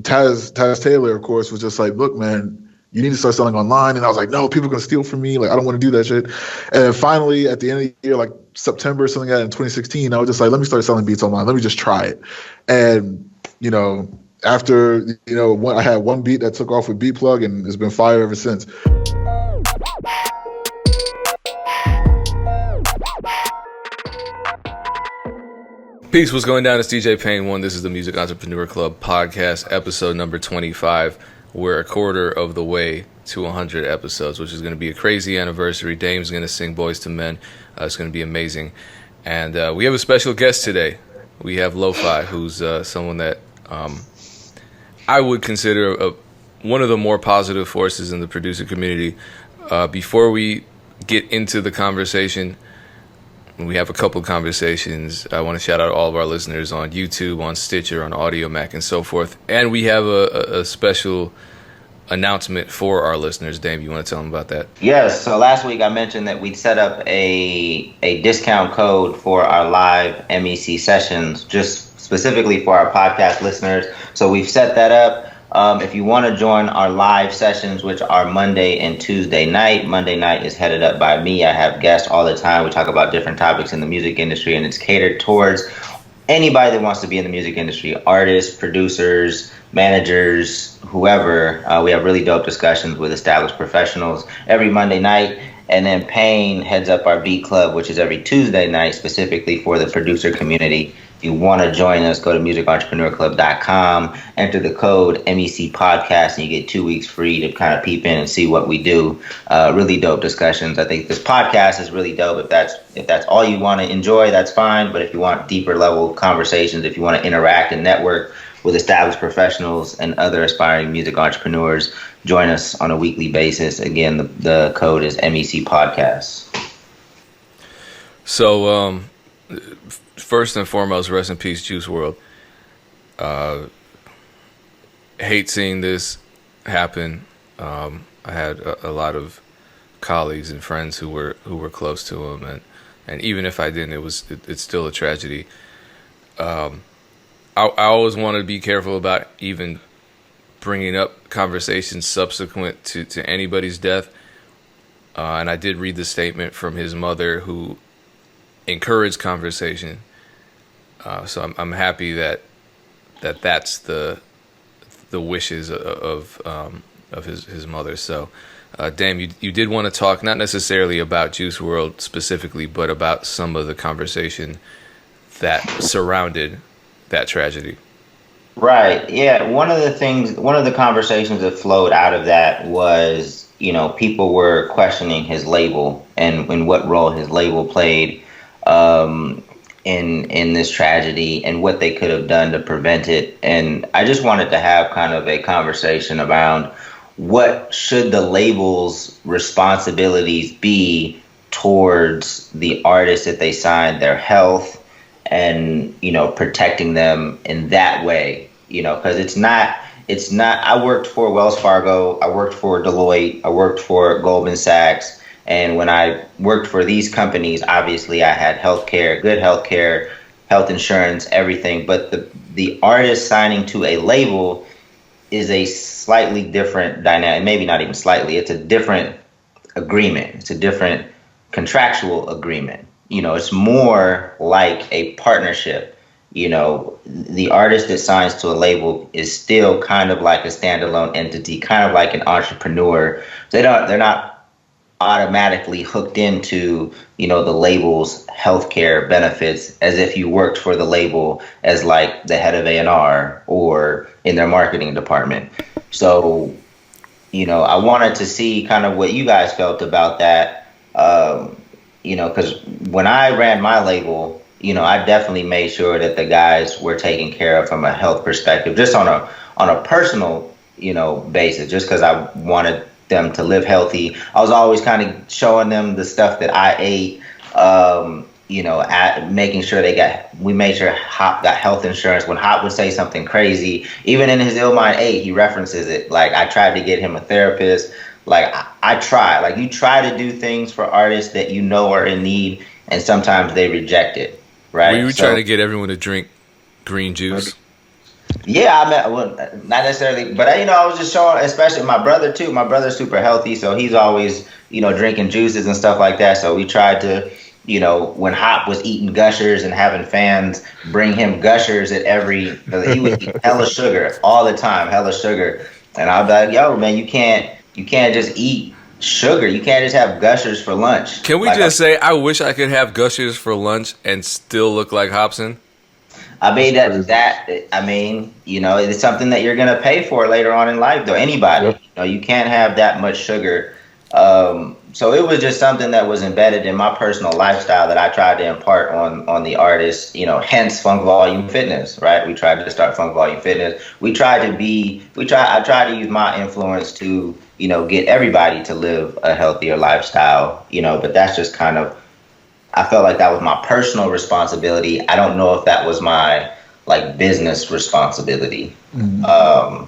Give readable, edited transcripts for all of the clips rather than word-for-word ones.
Taz Taylor, of course, was just like, look, man, you need to start selling online. And I was like, no, people are going to steal from me. Like, I don't want to do that shit. And then finally, at the end of the year, like September, something like that in 2016, I was just like, let me start selling beats online. Let me just try it. And, after, I had one beat that took off with Beatplug, and it's been fire ever since. Peace, what's going down? It's DJ Payne 1. This is the Music Entrepreneur Club podcast, episode number 25. We're a quarter of the way to 100 episodes, which is going to be a crazy anniversary. Dame's going to sing Boys to Men. It's going to be amazing. And we have a special guest today. We have Leaux Fi, who's someone that I would consider one of the more positive forces in the producer community. Before we get into the conversation, we have a couple of conversations. I want to shout out all of our listeners on YouTube, on Stitcher, on Audio Mac, and so forth. And we have a special announcement for our listeners. Dame, you want to tell them about that? Yes. So last week I mentioned that we'd set up a discount code for our live MEC sessions, just specifically for our podcast listeners. So we've set that up. If you want to join our live sessions, which are Monday and Tuesday night, Monday night is headed up by me. I have guests all the time. We talk about different topics in the music industry, and it's catered towards anybody that wants to be in the music industry, artists, producers, managers, whoever. We have really dope discussions with established professionals every Monday night. And then Payne heads up our Beat Club, which is every Tuesday night, specifically for the producer community. If you want to join us, go to musicentrepreneurclub.com, enter the code MEC Podcast, and you get 2 weeks free to kind of peep in and see what we do. Really dope discussions. I think this podcast is really dope. If that's all you want to enjoy, that's fine. But if you want deeper level conversations, if you want to interact and network with established professionals and other aspiring music entrepreneurs, join us on a weekly basis. Again, the code is MEC Podcast. So, first and foremost, rest in peace, Juice WRLD. Hate seeing this happen. I had a lot of colleagues and friends who were close to him, and even if I didn't, it's still a tragedy. I always want to be careful about even bringing up conversations subsequent to anybody's death. And I did read the statement from his mother, who encouraged conversation. So I'm happy that's the wishes of his mother. So, Dame, you did want to talk not necessarily about Juice WRLD specifically, but about some of the conversation that surrounded that tragedy. Right. Yeah. One of the conversations that flowed out of that was, people were questioning his label and what role his label played in this tragedy and what they could have done to prevent it. And I just wanted to have kind of a conversation around what should the label's responsibilities be towards the artists that they signed, their health, and protecting them in that way, because it's not I worked for Wells Fargo, I worked for Deloitte, I worked for Goldman Sachs, and when I worked for these companies, obviously I had healthcare, good healthcare, health insurance, everything. But the artist signing to a label is a slightly different dynamic, maybe not even slightly, it's a different agreement, it's a different contractual agreement. It's more like a partnership. The artist that signs to a label is still kind of like a standalone entity, kind of like an entrepreneur. They're not automatically hooked into, the label's healthcare benefits as if you worked for the label as like the head of A&R or in their marketing department. So, I wanted to see kind of what you guys felt about that. Because when I ran my label, I definitely made sure that the guys were taken care of from a health perspective, just on a personal, basis, just because I wanted them to live healthy. I was always kind of showing them the stuff that I ate, making sure we made sure Hop got health insurance. When Hop would say something crazy, even in his Illmind 8, he references it. Like, I tried to get him a therapist. Like, I try. Like, you try to do things for artists that are in need, and sometimes they reject it, right? Were you trying to get everyone to drink green juice? Yeah, I mean, well, not necessarily, but I was just showing, especially my brother too. My brother's super healthy, so he's always, drinking juices and stuff like that. So we tried to, when Hop was eating Gushers and having fans bring him Gushers at he would eat hella sugar all the time, hella sugar, and I'd be like, yo, man, you can't just eat sugar. You can't just have Gushers for lunch. Can we Like, just say, I wish I could have Gushers for lunch and still look like Hobson? I mean it's something that you're gonna pay for later on in life, though. Anybody, Yep. you can't have that much sugar. So it was just something that was embedded in my personal lifestyle that I tried to impart on the artist. Hence Funk Volume Fitness, right? We tried to start Funk Volume Fitness. I tried to use my influence to get everybody to live a healthier lifestyle. But that's just kind of, I felt like that was my personal responsibility. I don't know if that was my business responsibility. Mhm.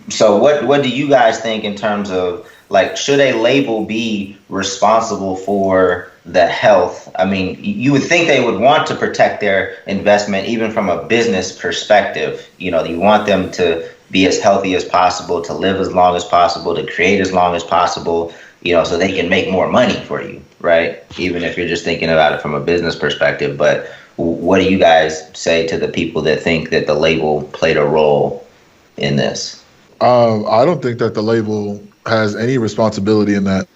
So what do you guys think in terms of should a label be responsible for the health? I mean, you would think they would want to protect their investment even from a business perspective. You want them to be as healthy as possible, to live as long as possible, to create as long as possible, so they can make more money for you, right? Even if you're just thinking about it from a business perspective. But what do you guys say to the people that think that the label played a role in this? I don't think that the label has any responsibility in that.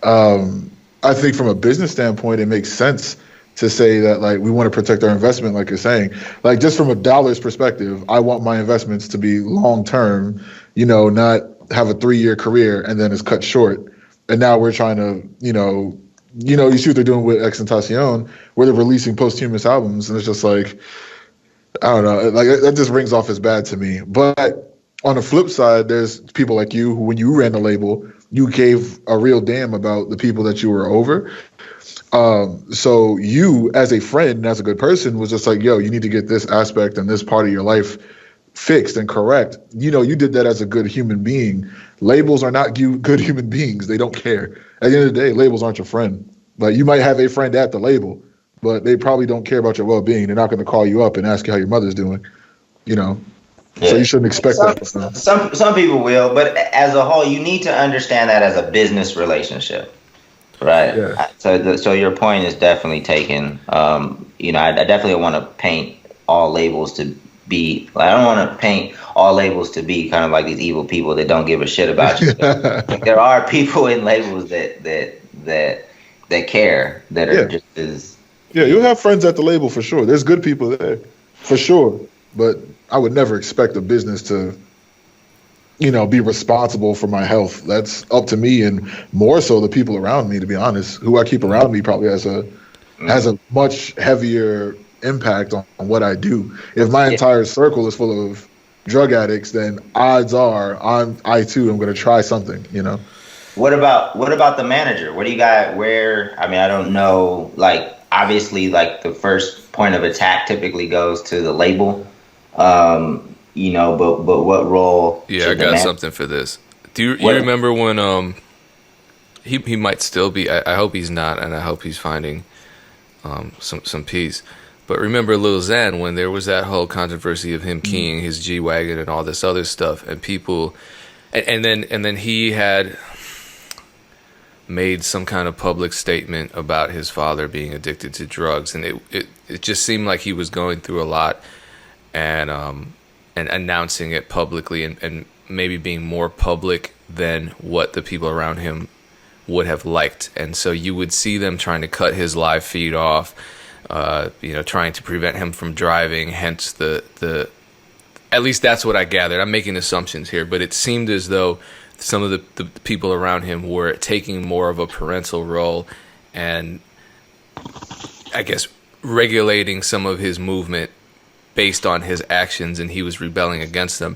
I think from a business standpoint, it makes sense to say that we want to protect our investment, like you're saying. Just from a dollar's perspective, I want my investments to be long term, not have a 3-year career and then it's cut short. And now we're trying to, you see what they're doing with XXXTentacion, where they're releasing posthumous albums, and it's just I don't know, that just rings off as bad to me. But on the flip side, there's people like you who, when you ran the label, you gave a real damn about the people that you were over. So you, as a friend and as a good person, was just like, yo, you need to get this aspect and this part of your life fixed and correct. You did that as a good human being. Labels are not good human beings. They don't care. At the end of the day, labels aren't your friend. But you might have a friend at the label, but they probably don't care about your well-being. They're not going to call you up and ask you how your mother's doing. Yeah. So you shouldn't expect that. Some people will, but as a whole, you need to understand that as a business relationship, right? Yeah. So your point is definitely taken. I definitely want to paint all labels to be. I don't want to paint all labels to be kind of like these evil people that don't give a shit about you. There are people in labels that care, that are just as. Yeah, you'll have friends at the label for sure. There's good people there, for sure. But I would never expect a business to, be responsible for my health. That's up to me, and more so the people around me, to be honest. Who I keep around me probably has a much heavier impact on what I do. If my entire circle is full of drug addicts, then odds are I too am going to try something, What about the manager? What do you got? I mean, I don't know. Obviously, the first point of attack typically goes to the label. But what role? Yeah, I got something for this. Do you remember when he might still be? I hope he's not, and I hope he's finding some peace. But remember Lil Xan, when there was that whole controversy of him keying his G-Wagon and all this other stuff, and people, and then he had made some kind of public statement about his father being addicted to drugs, and it just seemed like he was going through a lot, and announcing it publicly, and maybe being more public than what the people around him would have liked. And so you would see them trying to cut his live feed off, trying to prevent him from driving, hence the at least that's what I gathered. I'm making assumptions here, but it seemed as though some of the people around him were taking more of a parental role, and I guess regulating some of his movement based on his actions, and he was rebelling against them.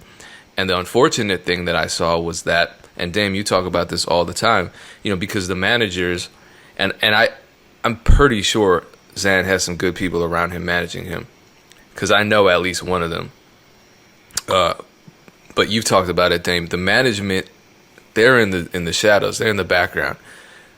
And the unfortunate thing that I saw was that, and Dame, you talk about this all the time, because the managers, and I'm pretty sure Xan has some good people around him managing him, because I know at least one of them. But you've talked about it, Dame. The management, they're in the shadows, they're in the background.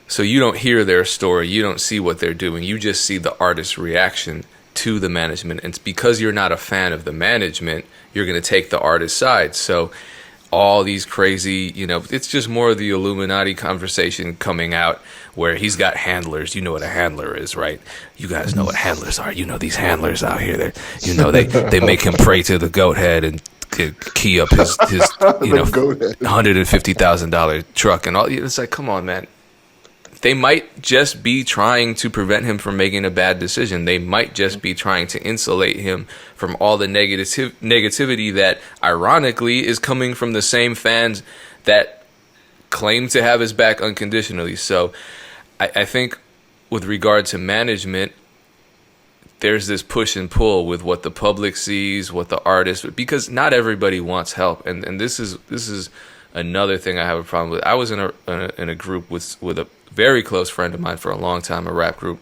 So you don't hear their story, you don't see what they're doing, you just see the artist's reaction to the management. And it's because you're not a fan of the management, you're going to take the artist's side. So all these crazy, it's just more of the Illuminati conversation coming out where he's got handlers. You know what a handler is, right? You guys know what handlers are. These handlers out here that, they make him pray to the goat head and key up his $150,000 truck and all. It's like, come on, man. They might just be trying to prevent him from making a bad decision. They might just be trying to insulate him from all the negativity that, ironically, is coming from the same fans that claim to have his back unconditionally. So I think with regard to management, there's this push and pull with what the public sees, what the artists, because not everybody wants help. And this is another thing I have a problem with. I was in a group with a very close friend of mine for a long time, a rap group.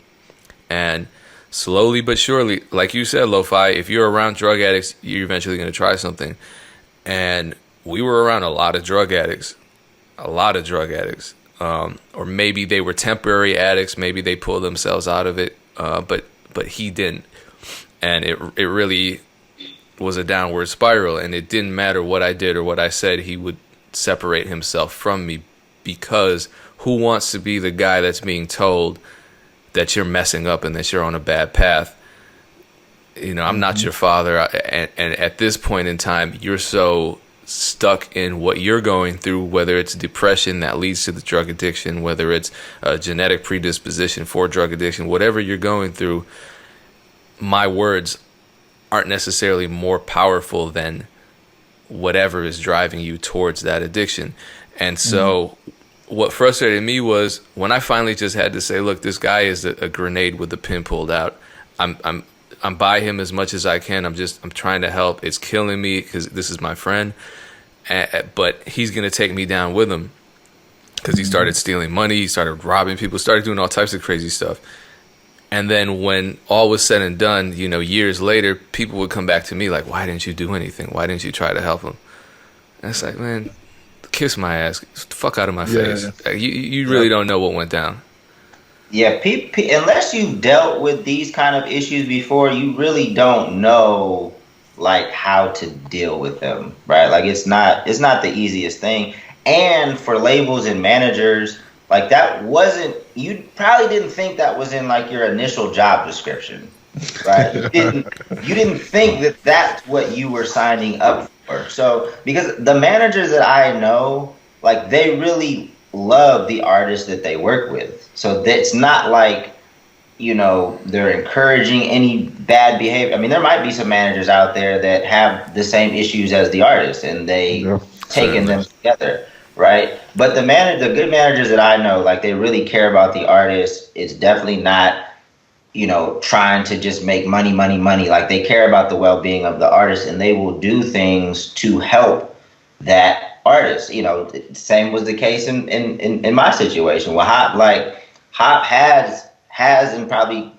And slowly but surely, like you said, Leaux Fi, if you're around drug addicts, you're eventually going to try something. And we were around a lot of drug addicts. Or maybe they were temporary addicts. Maybe they pulled themselves out of it. But he didn't. And it really was a downward spiral. And it didn't matter what I did or what I said, he would separate himself from me, because who wants to be the guy that's being told that you're messing up and that you're on a bad path? I'm not your father. And at this point in time, you're so stuck in what you're going through, whether it's depression that leads to the drug addiction, whether it's a genetic predisposition for drug addiction, whatever you're going through, my words aren't necessarily more powerful than whatever is driving you towards that addiction. And so what frustrated me was when I finally just had to say, look, this guy is a grenade with the pin pulled out. I'm by him as much as I can. I'm trying to help. It's killing me because this is my friend. But he's going to take me down with him, because he started stealing money. He started robbing people, started doing all types of crazy stuff. And then when all was said and done, years later, people would come back to me like, why didn't you do anything? Why didn't you try to help him? And it's like, man, kiss my ass. Fuck out of my face. Yeah. You really don't know what went down. Yeah, unless you've dealt with these kind of issues before, you really don't know like how to deal with them, right? Like it's not the easiest thing. And for labels and managers, like you probably didn't think that was in like your initial job description, right? You didn't think that that's what you were signing up for. So because the managers that I know, like they really love the artists that they work with. So that's not like, they're encouraging any bad behavior. I mean, there might be some managers out there that have the same issues as the artists and they taking them together. Right. But the good managers that I know, like they really care about the artists. It's definitely not, trying to just make money. Like they care about the well-being of the artist, and they will do things to help that artist. Same was the case in my situation. Well, Hop has and probably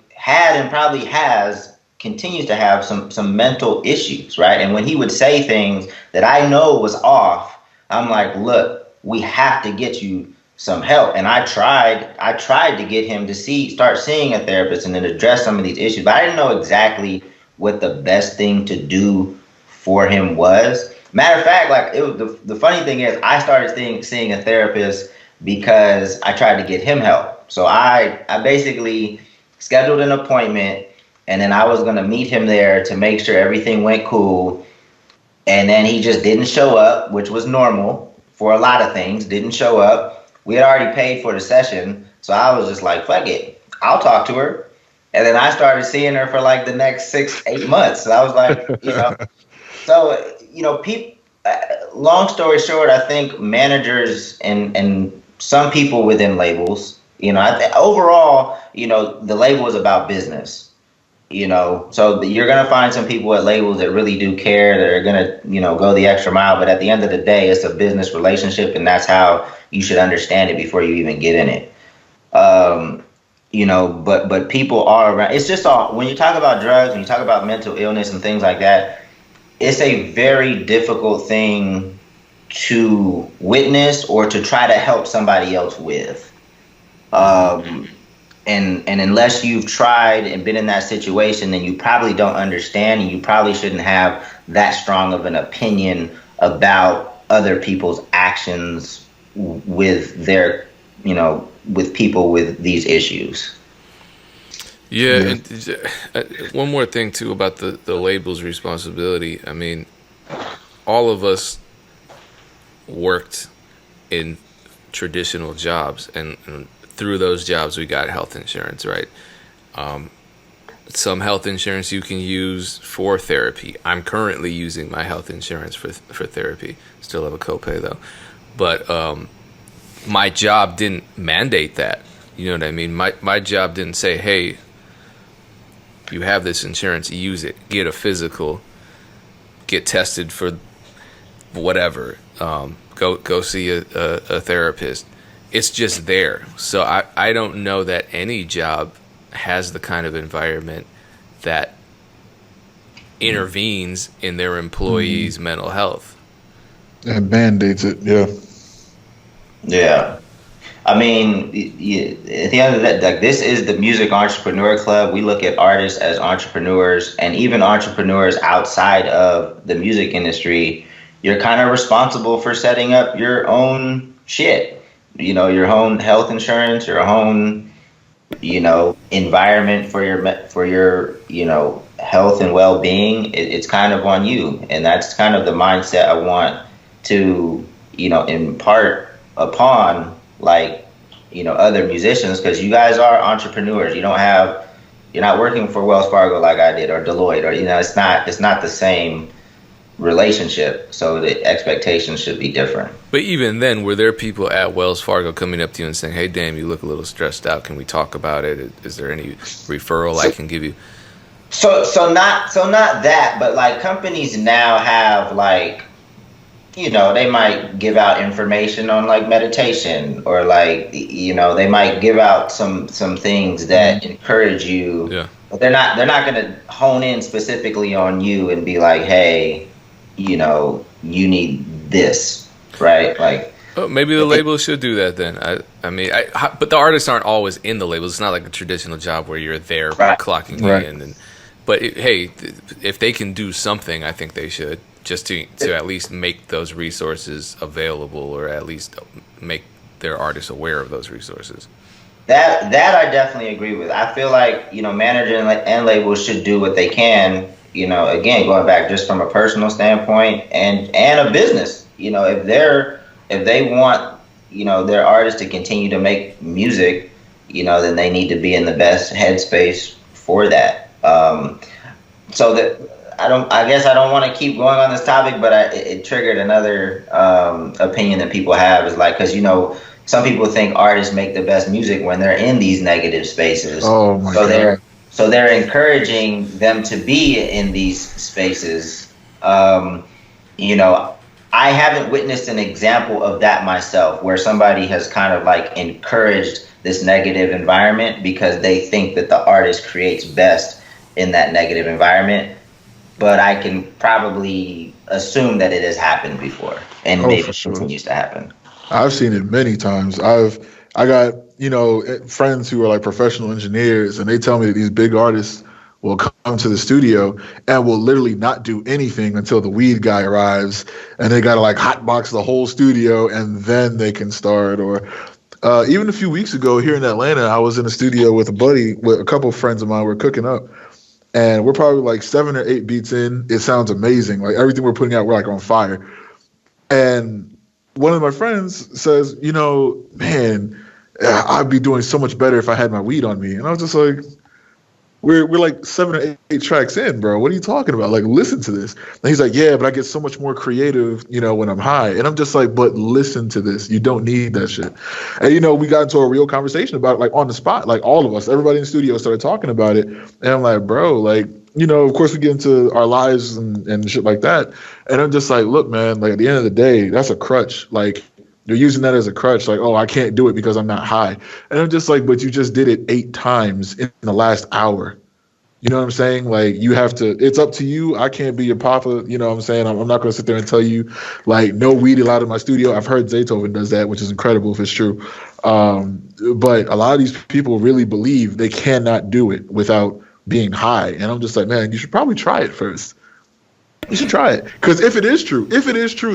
continues to have some mental issues. Right. And when he would say things that I know was off, I'm like, look, we have to get you some help. And I tried to get him to start seeing a therapist and then address some of these issues. But I didn't know exactly what the best thing to do for him was. Matter of fact, like the funny thing is I started seeing a therapist because I tried to get him help. So I basically scheduled an appointment, and then I was going to meet him there to make sure everything went cool. And then he just didn't show up, which was normal for a lot of things, didn't show up. We had already paid for the session. So I was just like, fuck it, I'll talk to her. And then I started seeing her for like the next 6-8 months. So I was like, people, long story short, I think managers and some people within labels, overall, the label is about business. So you're going to find some people at labels that really do care, that are going to, go the extra mile. But at the end of the day, it's a business relationship, and that's how you should understand it before you even get in it. But people are around. It's just all, when you talk about drugs, when you talk about mental illness and things like that, it's a very difficult thing to witness or to try to help somebody else with. and unless you've tried and been in that situation, then you probably don't understand, and you probably shouldn't have that strong of an opinion about other people's actions with their, with people with these issues. Yeah, and one more thing too about the label's responsibility. I mean, all of us worked in traditional jobs, and through those jobs we got health insurance, right? Some health insurance you can use for therapy. I'm currently using my health insurance for therapy. Still have a copay though, but my job didn't mandate that. You know what I mean? My job didn't say, hey, you have this insurance, use it, get a physical, get tested for whatever, go see a therapist. It's just there. So I don't know that any job has the kind of environment that intervenes in their employees' mental health. And mandates it, yeah. Yeah. I mean, at the end of that, like, this is the Music Entrepreneur Club. We look at artists as entrepreneurs, and even entrepreneurs outside of the music industry. You're kind of responsible for setting up your own shit, your own health insurance, your own, environment for your, health and well-being. It's kind of on you. And that's kind of the mindset I want to, impart upon, like, other musicians, because you guys are entrepreneurs. You're not working for Wells Fargo like I did, or Deloitte, or, it's not the same relationship. So the expectations should be different. But even then, were there people at Wells Fargo coming up to you and saying, hey, damn, you look a little stressed out. Can we talk about it? Is there any referral I can give you? So not that, but like, companies now have, like, they might give out information on, like, meditation, or, like, they might give out some things that encourage you. Yeah. But they're not going to hone in specifically on you and be like, hey, you need this, right? Like, maybe the label should do that then. I mean, but the artists aren't always in the labels. It's not like a traditional job where you're there clocking in. But hey, if they can do something, I think they should, just to at least make those resources available, or at least make their artists aware of those resources. That I definitely agree with. I feel like, managers and labels should do what they can, again, going back just from a personal standpoint and a business, if they want, their artists to continue to make music, then they need to be in the best headspace for that. So that I guess I don't want to keep going on this topic, but it triggered another opinion that people have, is like, because, some people think artists make the best music when they're in these negative spaces. Oh my God. So they're encouraging them to be in these spaces. I haven't witnessed an example of that myself, where somebody has kind of, like, encouraged this negative environment because they think that the artist creates best in that negative environment. But I can probably assume that it has happened before, and maybe it continues to happen. I've seen it many times. I got, friends who are, like, professional engineers, and they tell me that these big artists will come to the studio and will literally not do anything until the weed guy arrives, and they got to, like, hotbox the whole studio, and then they can start. Or even a few weeks ago here in Atlanta, I was in a studio with a couple of friends of mine. We're cooking up, and we're probably like 7 or 8 beats in. It sounds amazing. Like, everything we're putting out, we're, like, on fire. And one of my friends says, man, I'd be doing so much better if I had my weed on me. And I was just like, we're like 7 or 8 tracks in, bro. What are you talking about? Like, listen to this. And he's like, yeah, but I get so much more creative, when I'm high. And I'm just like, but listen to this. You don't need that shit. And, we got into a real conversation about it, like, on the spot. Like, all of us, everybody in the studio started talking about it. And I'm like, bro, like, of course we get into our lives and shit like that. And I'm just like, look, man, like, at the end of the day, that's a crutch. Like, you're using that as a crutch. Like, oh, I can't do it because I'm not high. And I'm just like, but you just did it 8 times in the last hour. You know what I'm saying? Like, you have to, it's up to you. I can't be your papa. You know what I'm saying? I'm not going to sit there and tell you, like, no weed allowed in my studio. I've heard Zaytoven does that, which is incredible if it's true. But a lot of these people really believe they cannot do it without being high. And I'm just like, man, you should probably try it first. You should try it. Because if it is true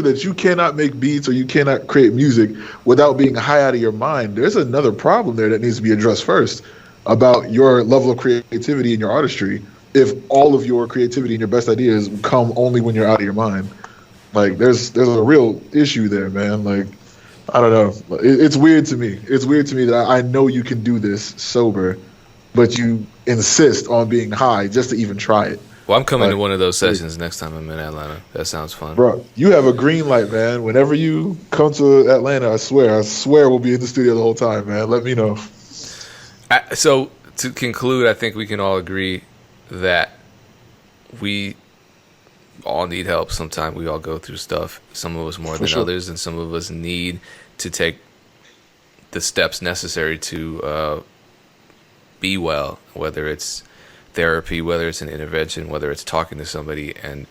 that you cannot make beats or you cannot create music without being high out of your mind, there's another problem there that needs to be addressed first about your level of creativity and your artistry. If all of your creativity and your best ideas come only when you're out of your mind, like there's a real issue there, man. Like, I don't know. It's weird to me. It's weird to me that I know you can do this sober, but you insist on being high just to even try it. Well, I'm coming to one of those sessions next time I'm in Atlanta. That sounds fun. Bro, you have a green light, man. Whenever you come to Atlanta, I swear we'll be in the studio the whole time, man. Let me know. So, to conclude, I think we can all agree that we all need help. Sometimes we all go through stuff, some of us more than others, and some of us need to take the steps necessary to be well, whether it's therapy, whether it's an intervention, whether it's talking to somebody. And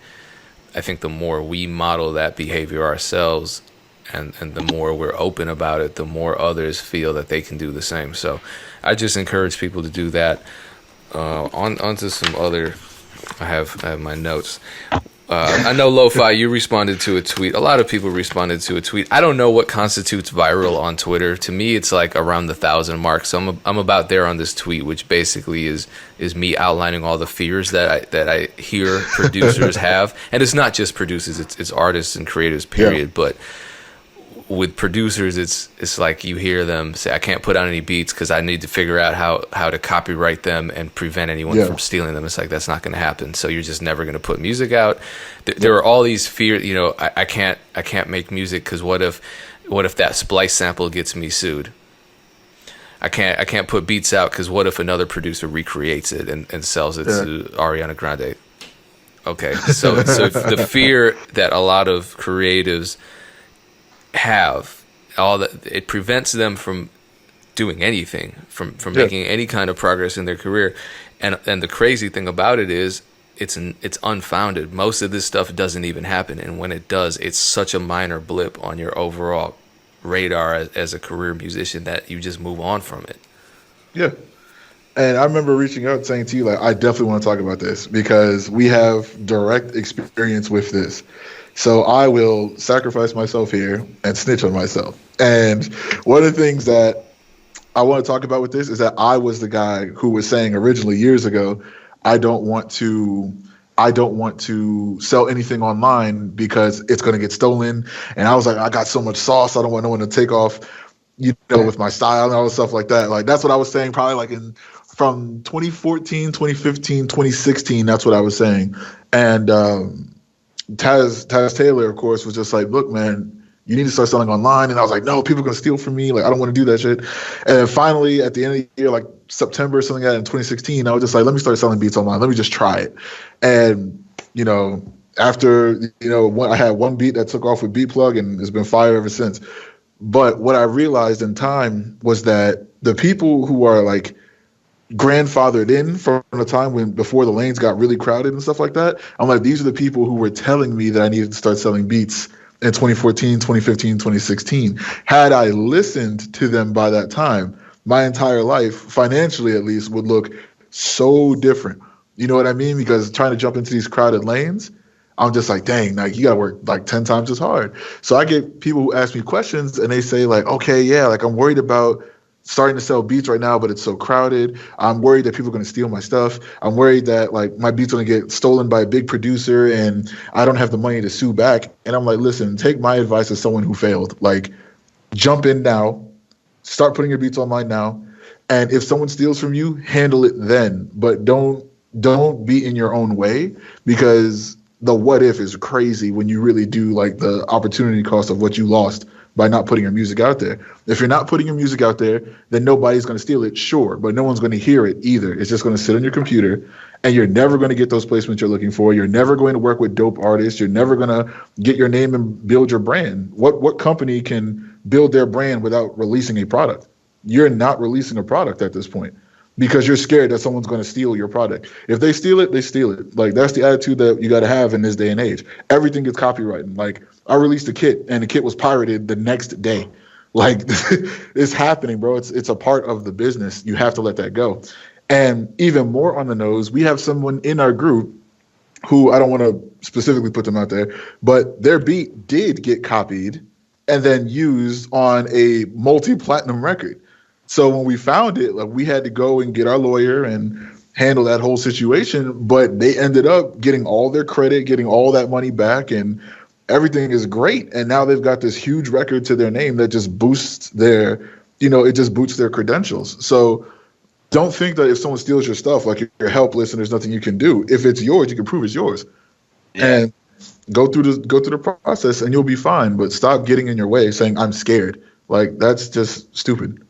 I think the more we model that behavior ourselves and the more we're open about it, the more others feel that they can do the same. So I just encourage people to do that. On to some other, I have my notes. I know Leaux Fi, you responded to a tweet. A lot of people responded to a tweet. I don't know what constitutes viral on Twitter. To me, it's like around the 1,000 mark. So I'm about there on this tweet, which basically is me outlining all the fears that I hear producers have. And it's not just producers, it's artists and creators, period. Yeah. But with producers, it's like you hear them say, I can't put out any beats because I need to figure out how to copyright them and prevent anyone from stealing them. It's like, that's not going to happen. So you're just never going to put music out. There are all these fears, you know, I can't make music because what if that splice sample gets me sued? I can't put beats out because what if another producer recreates it and sells it to Ariana Grande? Okay, so the fear that a lot of creatives have, all that, it prevents them from doing anything, from making any kind of progress in their career. And the crazy thing about it is it's unfounded. Most of this stuff doesn't even happen, and when it does, it's such a minor blip on your overall radar as a career musician that you just move on from it. Yeah. And I remember reaching out saying to you, like, I definitely want to talk about this because we have direct experience with this. So I will sacrifice myself here and snitch on myself. And one of the things that I want to talk about with this is that I was the guy who was saying originally years ago, I don't want to sell anything online because it's going to get stolen. And I was like, I got so much sauce, I don't want no one to take off, with my style and all the stuff like that. Like, that's what I was saying probably like from 2014, 2015, 2016, that's what I was saying. And Taz Taylor, of course, was just like, look, man, you need to start selling online. And I was like, no, people are going to steal from me. Like, I don't want to do that shit. And finally, at the end of the year, like September, something like that in 2016, I was just like, let me start selling beats online. Let me just try it. And, after, I had one beat that took off with Beatplug and it's been fire ever since. But what I realized in time was that the people who are like grandfathered in from the time before the lanes got really crowded and stuff like that, I'm like, these are the people who were telling me that I needed to start selling beats in 2014, 2015, 2016. Had I listened to them by that time, my entire life, financially at least, would look so different. You know what I mean? Because trying to jump into these crowded lanes, I'm just like, dang, like you got to work like 10 times as hard. So I get people who ask me questions and they say like, okay, yeah, like I'm worried about starting to sell beats right now, but it's so crowded. I'm worried that people are going to steal my stuff. I'm worried that like my beats going to get stolen by a big producer and I don't have the money to sue back. And I'm like, listen, take my advice as someone who failed. Like, jump in now, start putting your beats online now. And if someone steals from you, handle it then. But don't be in your own way, because the what if is crazy when you really do like the opportunity cost of what you lost by not putting your music out there. If you're not putting your music out there, then nobody's going to steal it, sure, but no one's going to hear it either. It's just going to sit on your computer, and you're never going to get those placements you're looking for. You're never going to work with dope artists. You're never going to get your name and build your brand. What company can build their brand without releasing a product? You're not releasing a product at this point. because you're scared that someone's going to steal your product. If they steal it, they steal it. Like, that's the attitude that you got to have in this day and age. Everything gets copyrighted. Like, I released a kit and the kit was pirated the next day. Like, it's happening, bro. It's a part of the business. You have to let that go. And even more on the nose, we have someone in our group who, I don't want to specifically put them out there, but their beat did get copied and then used on a multi-platinum record. So when we found it, like, we had to go and get our lawyer and handle that whole situation, but they ended up getting all their credit, getting all that money back, and everything is great. And now they've got this huge record to their name that just boosts their, it just boosts their credentials. So don't think that if someone steals your stuff, like, you're helpless and there's nothing you can do. If it's yours, you can prove it's yours. Yeah. And go through the process and you'll be fine. But stop getting in your way saying, I'm scared. Like, that's just stupid.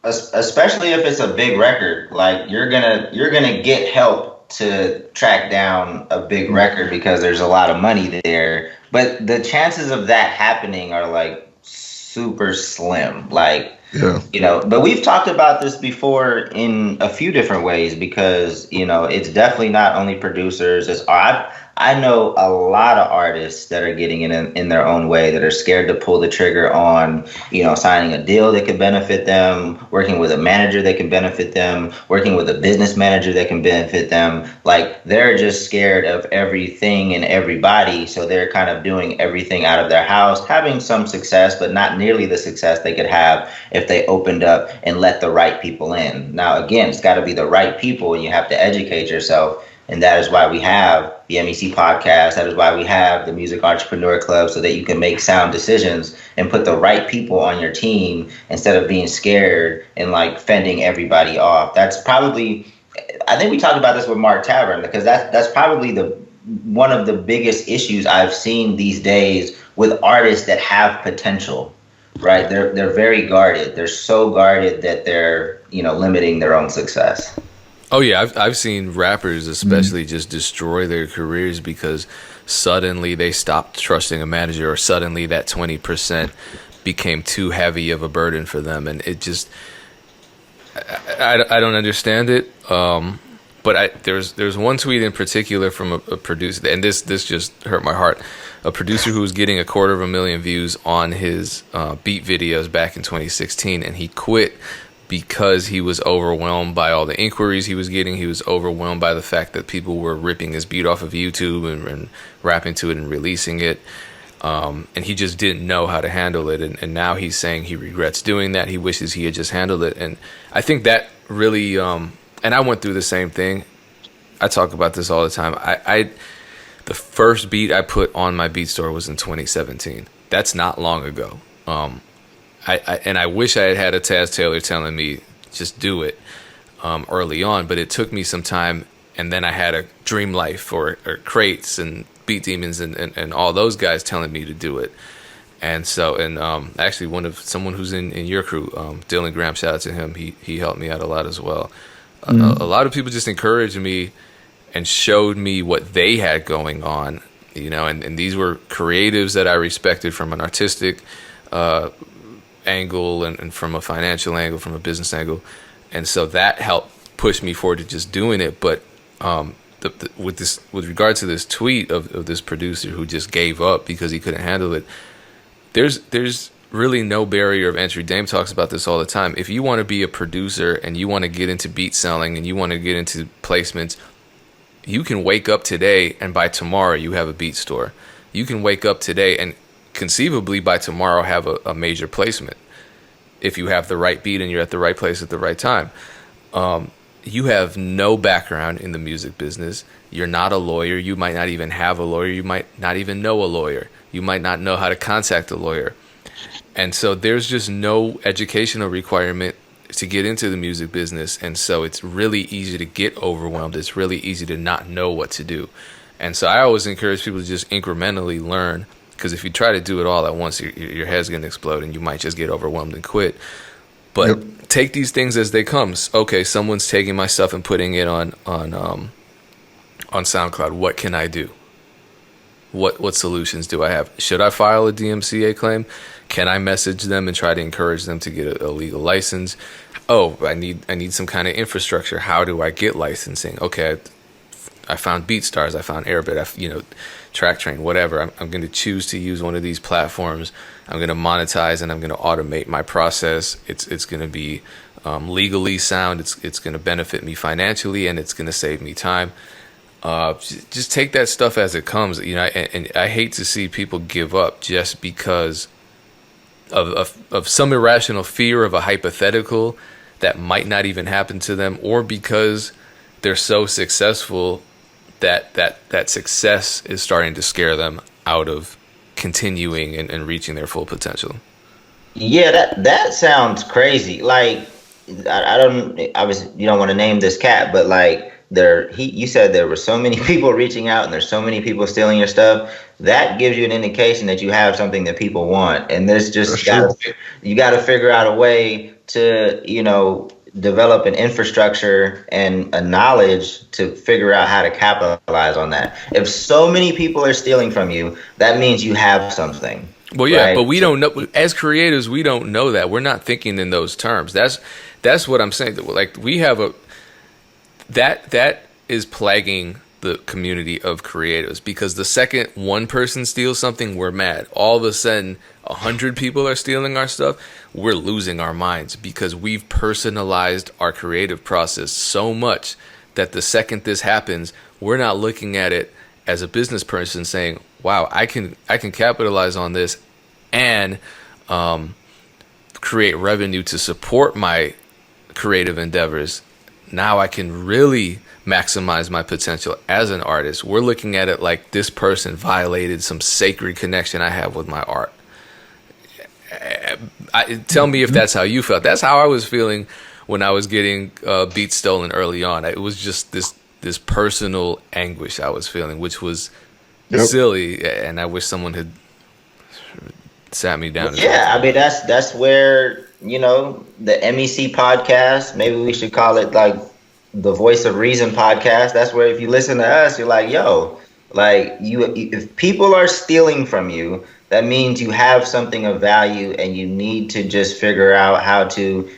Especially if it's a big record. Like, you're gonna get help to track down a big record because there's a lot of money there. But the chances of that happening are, like, super slim. Like, yeah. But we've talked about this before in a few different ways because, it's definitely not only producers. I know a lot of artists that are getting in their own way, that are scared to pull the trigger on, signing a deal that could benefit them, working with a manager that can benefit them, working with a business manager that can benefit them. Like, they're just scared of everything and everybody. So they're kind of doing everything out of their house, having some success, but not nearly the success they could have if they opened up and let the right people in. Now, again, it's got to be the right people, and you have to educate yourself. And that is why we have the MEC podcast. That is why we have the Music Entrepreneur Club, so that you can make sound decisions and put the right people on your team instead of being scared and, like, fending everybody off. That's probably, I think we talked about this with Mark Tavern, because that's probably one of the biggest issues I've seen these days with artists that have potential, right? They're very guarded. They're so guarded that they're, limiting their own success. Oh yeah, I've seen rappers especially just destroy their careers because suddenly they stopped trusting a manager, or suddenly that 20% became too heavy of a burden for them, and it just, I don't understand it. But there's one tweet in particular from a producer, and this just hurt my heart. A producer who was getting 250,000 views on his beat videos back in 2016, and he quit because he was overwhelmed by all the inquiries he was getting. He was overwhelmed by the fact that people were ripping his beat off of YouTube and rapping to it and releasing it. And he just didn't know how to handle it. And now he's saying he regrets doing that. He wishes he had just handled it. And I think that really, and I went through the same thing. I talk about this all the time. The first beat I put on my beat store was in 2017. That's not long ago. I wish I had a Taz Taylor telling me just do it early on, but it took me some time, and then I had a Dream Life or Crates and Beat Demons and all those guys telling me to do it. And so, actually someone who's in your crew, Dylan Graham, shout out to him. He helped me out a lot as well. A lot of people just encouraged me and showed me what they had going on, and these were creatives that I respected from an artistic angle and from a financial angle, from a business angle, and so that helped push me forward to just doing it. But with regard to this tweet of this producer who just gave up because he couldn't handle it, there's really no barrier of entry. Dame talks about this all the time. If you want to be a producer and you want to get into beat selling and you want to get into placements, you can wake up today and by tomorrow you have a beat store. You can wake up today and conceivably by tomorrow have a major placement if you have the right beat and you're at the right place at the right time. You have no background in the music business. You're not a lawyer. You might not even have a lawyer. You might not even know a lawyer. You might not know how to contact a lawyer. And so there's just no educational requirement to get into the music business. And so it's really easy to get overwhelmed. It's really easy to not know what to do. And so I always encourage people to just incrementally learn, because if you try to do it all at once, your head's going to explode and you might just get overwhelmed and quit. But take these things as they come. Okay, someone's taking my stuff and putting it on SoundCloud. What can I do? What solutions do I have? Should I file a DMCA claim? Can I message them and try to encourage them to get a legal license? Oh, I need some kind of infrastructure. How do I get licensing? Okay, I found BeatStars, I found Airbit, TrackTrain, whatever. I'm going to choose to use one of these platforms. I'm going to monetize and I'm going to automate my process. It's going to be legally sound. It's going to benefit me financially, and it's going to save me time. Just take that stuff as it comes. And I hate to see people give up just because of some irrational fear of a hypothetical that might not even happen to them, or because they're so successful that success is starting to scare them out of continuing and reaching their full potential. Yeah, that sounds crazy. Like, I don't, obviously you don't want to name this cat, but like you said there were so many people reaching out and there's so many people stealing your stuff. That gives you an indication that you have something that people want, and there's just you got to figure out a way to develop an infrastructure and a knowledge to figure out how to capitalize on that. If so many people are stealing from you, that means you have something. Well, yeah, right? But we don't know. As creators, we don't know that. We're not thinking in those terms. That's what I'm saying. Like, we have that is plaguing the community of creators, because the second one person steals something, we're mad. All of a sudden, 100 people are stealing our stuff. We're losing our minds because we've personalized our creative process so much that the second this happens, we're not looking at it as a business person saying, wow, I can capitalize on this and create revenue to support my creative endeavors. Now I can really maximize my potential as an artist. We're looking at it like this person violated some sacred connection I have with my art. Tell me if that's how you felt. That's how I was feeling when I was getting beats stolen early on. It was just this personal anguish I was feeling, which was silly, and I wish someone had sat me down. Yeah, I mean that's where the MEC podcast. Maybe we should call it like the Voice of Reason podcast. That's where if you listen to us, you're like, yo, like if people are stealing from you, that means you have something of value, and you need to just figure out how to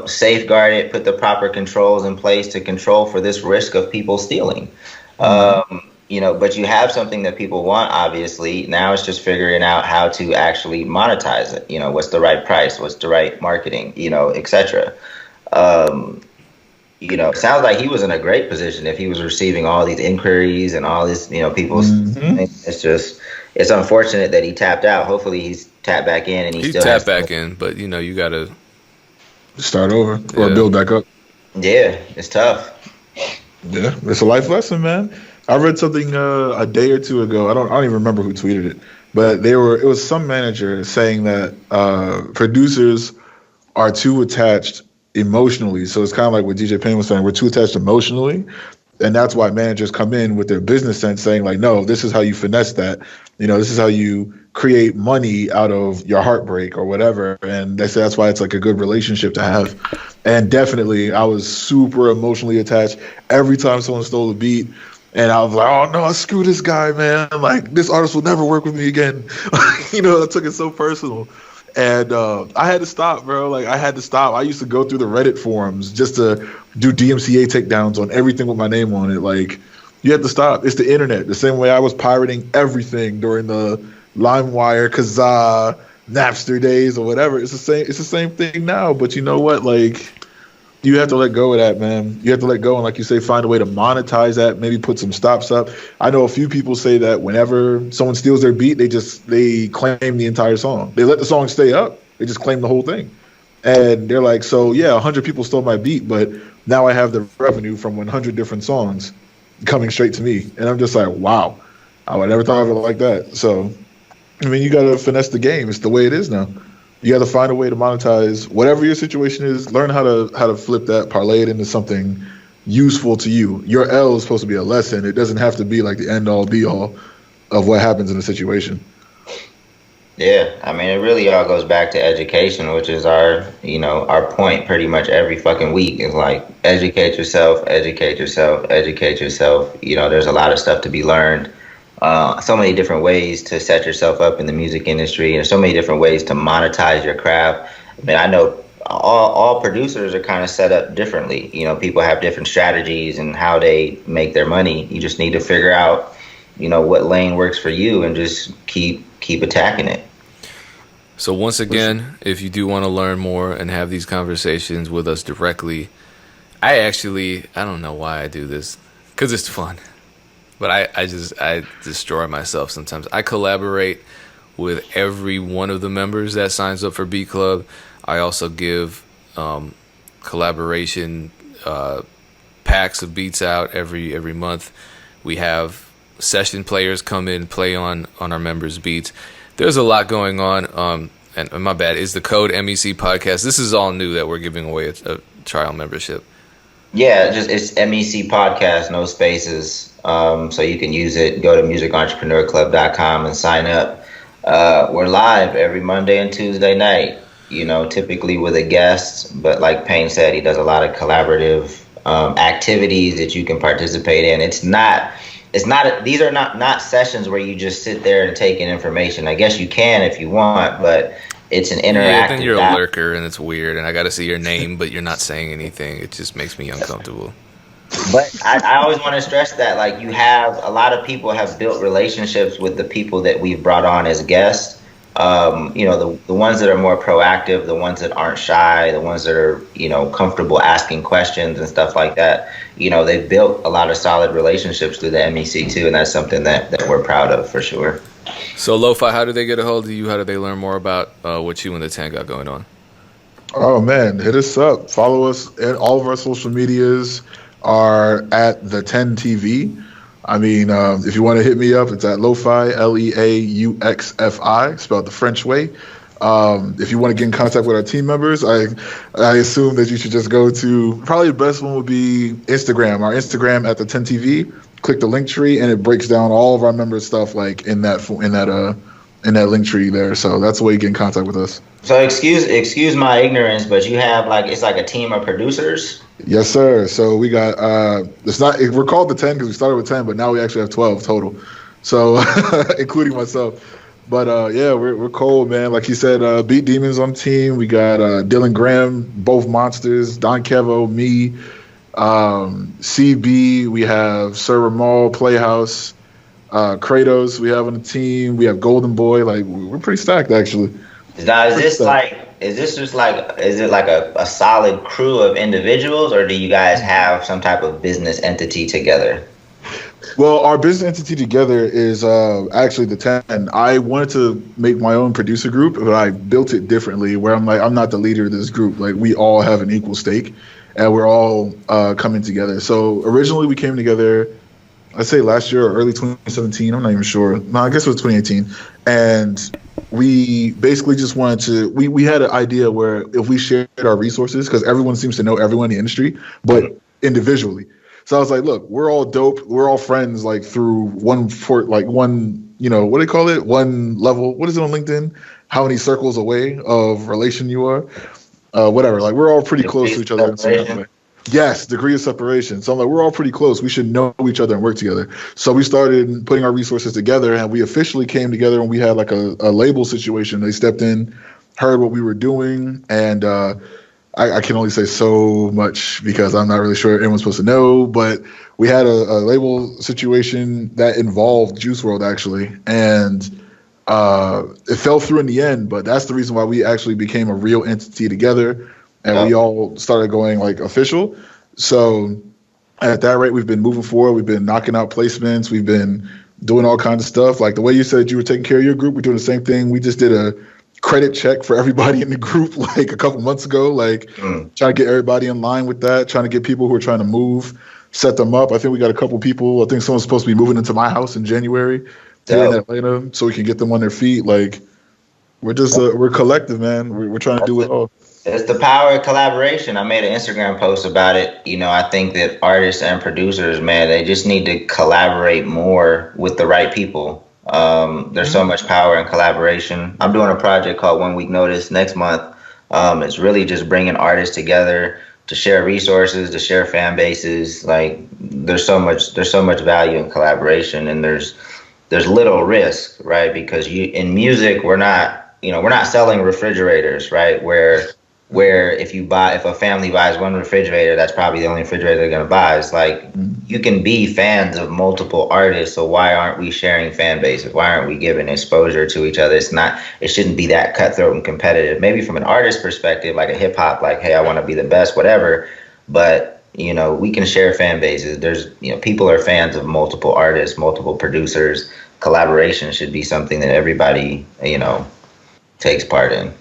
safeguard it, put the proper controls in place to control for this risk of people stealing. But you have something that people want, obviously. Now it's just figuring out how to actually monetize it. What's the right price? What's the right marketing? Etc. It sounds like he was in a great position if he was receiving all these inquiries and all this, people's. It's unfortunate that he tapped out. Hopefully he's tapped back in, and he still tapped back in. But you gotta start over or build back up. Yeah, it's tough. Yeah, it's a life lesson, man. I read something a day or two ago. I don't even remember who tweeted it, but it was some manager saying that producers are too attached emotionally. So it's kind of like what DJ Payne was saying. We're too attached emotionally, and that's why managers come in with their business sense, saying like, no, this is how you finesse that. This is how you create money out of your heartbreak or whatever. And they say that's why it's like a good relationship to have. And definitely, I was super emotionally attached every time someone stole a beat. And I was like, oh, no, screw this guy, man. Like, this artist will never work with me again. I took it so personal. And I had to stop, bro. Like, I had to stop. I used to go through the Reddit forums just to do DMCA takedowns on everything with my name on it. Like, you have to stop. It's the internet. The same way I was pirating everything during the LimeWire, Kazaa, Napster days or whatever. It's the same thing now. But you know what? Like, you have to let go of that, man. You have to let go and, like you say, find a way to monetize that, maybe put some stops up. I know a few people say that whenever someone steals their beat, they claim the entire song. They let the song stay up. They just claim the whole thing. And they're like, so, yeah, 100 people stole my beat, but now I have the revenue from 100 different songs coming straight to me. And I'm just like, wow. I would never thought of it like that. So, I mean, you got to finesse the game. It's the way it is now. You got to find a way to monetize whatever your situation is. Learn how to flip that, parlay it into something useful to you. Your L is supposed to be a lesson. It doesn't have to be like the end all be all of what happens in a situation. Yeah, I mean, it really all goes back to education, which is our point pretty much every fucking week is like educate yourself, educate yourself, educate yourself. There's a lot of stuff to be learned. So many different ways to set yourself up in the music industry, and so many different ways to monetize your craft. I mean, I know all producers are kind of set up differently. You know, people have different strategies and how they make their money. You just need to figure out, you know, what lane works for you and just keep attacking it. So once again, if you do want to learn more and have these conversations with us directly, I don't know why I do this, because it's fun. But I destroy myself sometimes. I collaborate with every one of the members that signs up for Beat Club. I also give collaboration packs of beats out every month. We have session players come in and play on our members' beats. There's a lot going on. And my bad, is the code MEC podcast. This is all new that we're giving away a trial membership. Yeah, it's MEC podcast, no spaces. So you can use it. Go to musicentrepreneurclub.com and sign up. We're live every Monday and Tuesday night, you know, typically with a guest. But like Payne said, he does a lot of collaborative activities that you can participate in. These are not sessions where you just sit there and take in information. I guess you can if you want, but it's an interactive. Yeah, then you're a lurker and it's weird, and I got to see your name, but you're not saying anything. It just makes me uncomfortable. But I always want to stress that, like, a lot of people have built relationships with the people that we've brought on as guests. You know, the ones that are more proactive, the ones that aren't shy, the ones that are, you know, comfortable asking questions and stuff like that. You know, they've built a lot of solid relationships through the MEC too, and that's something that we're proud of for sure. So Leaux Fi, how do they get a hold of you? How do they learn more about what you and the 10 got going on? Oh man, hit us up. Follow us at all of our social medias are at the 10 TV. I mean, if you want to hit me up, it's at Leaux Fi, LEAUXFI, spelled the French way. If you want to get in contact with our team members, I assume that you should just go to, probably the best one would be Instagram. Our Instagram at the 10 TV. Click the link tree, and it breaks down all of our members' stuff like in that link tree there. So that's the way you get in contact with us. So excuse my ignorance, but you have it's like a team of producers. Yes, sir. So we got we're called the 10 because we started with 10, but now we actually have 12 total. So including myself. But yeah, we're cold, man. Like you said, Beat Demons on the team. We got Dylan Graham, both monsters, Don Kevo, me, CB. We have Sir Ramal, Playhouse, Kratos. We have on the team. We have Golden Boy. Like, we're pretty stacked actually. Now, is it like a solid crew of individuals, or do you guys have some type of business entity together? Well, our business entity together is actually the 10. I wanted to make my own producer group, but I built it differently where I'm not the leader of this group. Like, we all have an equal stake, and we're all coming together. So originally we came together, I'd say last year or early 2017. I'm not even sure. No, I guess it was 2018. And we basically just wanted to, we had an idea where if we shared our resources, because everyone seems to know everyone in the industry, but individually. So I was like, look, we're all dope. We're all friends, like through one, you know, what do they call it? One level. What is it on LinkedIn? How many circles away of relation you are? Whatever. Like, we're all pretty close to each other in some kind of way. Yes, degree of separation. So I'm like, we're all pretty close. We should know each other and work together. So we started putting our resources together, and we officially came together when we had like a label situation. They stepped in, heard what we were doing, and I can only say so much because I'm not really sure anyone's supposed to know, but we had a label situation that involved Juice WRLD actually, and it fell through in the end, but that's the reason why we actually became a real entity together. And we all started going like official. So at that rate, we've been moving forward. We've been knocking out placements. We've been doing all kinds of stuff. Like the way you said you were taking care of your group, we're doing the same thing. We just did a credit check for everybody in the group like a couple months ago, like trying to get everybody in line with that, trying to get people who are trying to move, set them up. I think we got a couple people. I think someone's supposed to be moving into my house in January here in Atlanta, so we can get them on their feet. Like, we're just we're collective, man. We're trying to do it all. It's the power of collaboration. I made an Instagram post about it. You know, I think that artists and producers, man, they just need to collaborate more with the right people. There's so much power in collaboration. I'm doing a project called 1 Week Notice next month. It's really just bringing artists together to share resources, to share fan bases. Like, there's so much value in collaboration, and there's little risk, right? Because in music, we're not selling refrigerators, right? Where Where if a family buys one refrigerator, that's probably the only refrigerator they're gonna buy. It's like you can be fans of multiple artists, so why aren't we sharing fan bases? Why aren't we giving exposure to each other? It shouldn't be that cutthroat and competitive. Maybe from an artist perspective, like a hip hop, like, hey, I want to be the best, whatever. But we can share fan bases. There's people are fans of multiple artists, multiple producers. Collaboration should be something that everybody takes part in.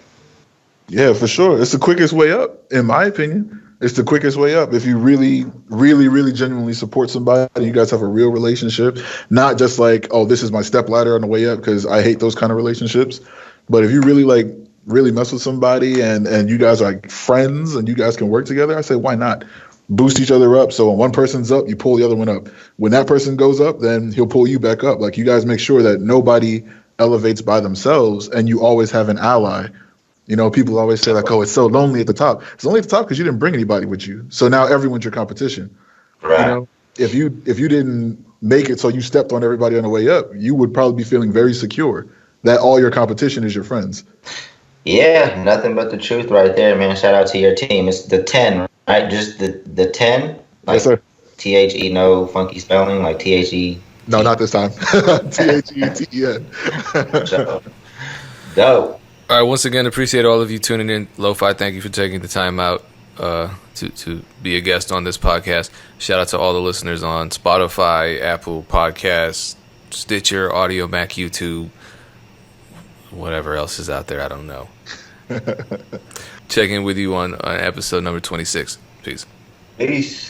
Yeah, for sure. It's the quickest way up, in my opinion. It's the quickest way up. If you really, really, really genuinely support somebody, you guys have a real relationship, not just like, oh, this is my step ladder on the way up, because I hate those kind of relationships. But if you really really mess with somebody and you guys are like friends and you guys can work together, I say, why not? Boost each other up. So when one person's up, you pull the other one up. When that person goes up, then he'll pull you back up. Like, you guys make sure that nobody elevates by themselves and you always have an ally. People always say like, oh, it's so lonely at the top. It's only at the top because you didn't bring anybody with you. So now everyone's your competition. Right. If you didn't make it, so you stepped on everybody on the way up, you would probably be feeling very secure that all your competition is your friends. Yeah, nothing but the truth right there, man. Shout out to your team. It's the 10, right? Just the 10? Like, yes, sir. THE, no funky spelling, like THE. No, not this time. THETEN. Dope. All right, once again, appreciate all of you tuning in. Leaux Fi, thank you for taking the time out to be a guest on this podcast. Shout out to all the listeners on Spotify, Apple Podcasts, Stitcher, Audio Mac, YouTube, whatever else is out there, I don't know. Check in with you on episode number 26. Peace. Peace.